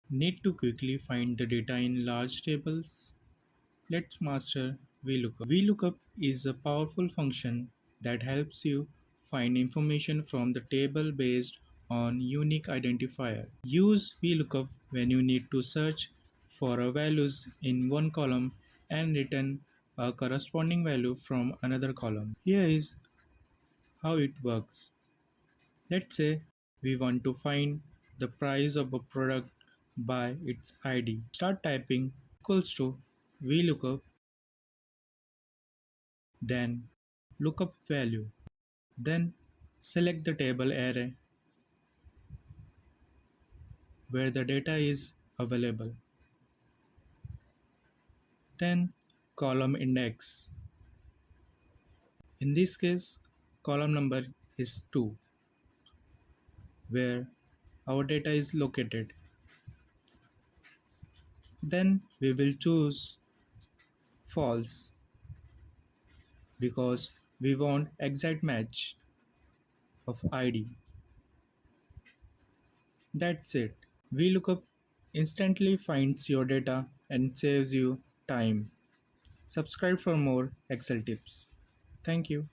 Need to quickly find the data in large tables? Let's master VLOOKUP. VLOOKUP is a powerful function that helps you find information from the table based on unique identifier. Use VLOOKUP when you need to search for a values in one column and return a corresponding value from another column. Here is how it works. Let's say we want to find the price of a product by its ID. Start typing equals to VLOOKUP, then lookup value. Then select the table array where the data is available. Then column index. In this case, column number is 2, where our data is located. Then we will choose false because we want exact match of ID. That's it. VLOOKUP instantly finds your data and saves you time. Subscribe for more Excel tips. Thank you.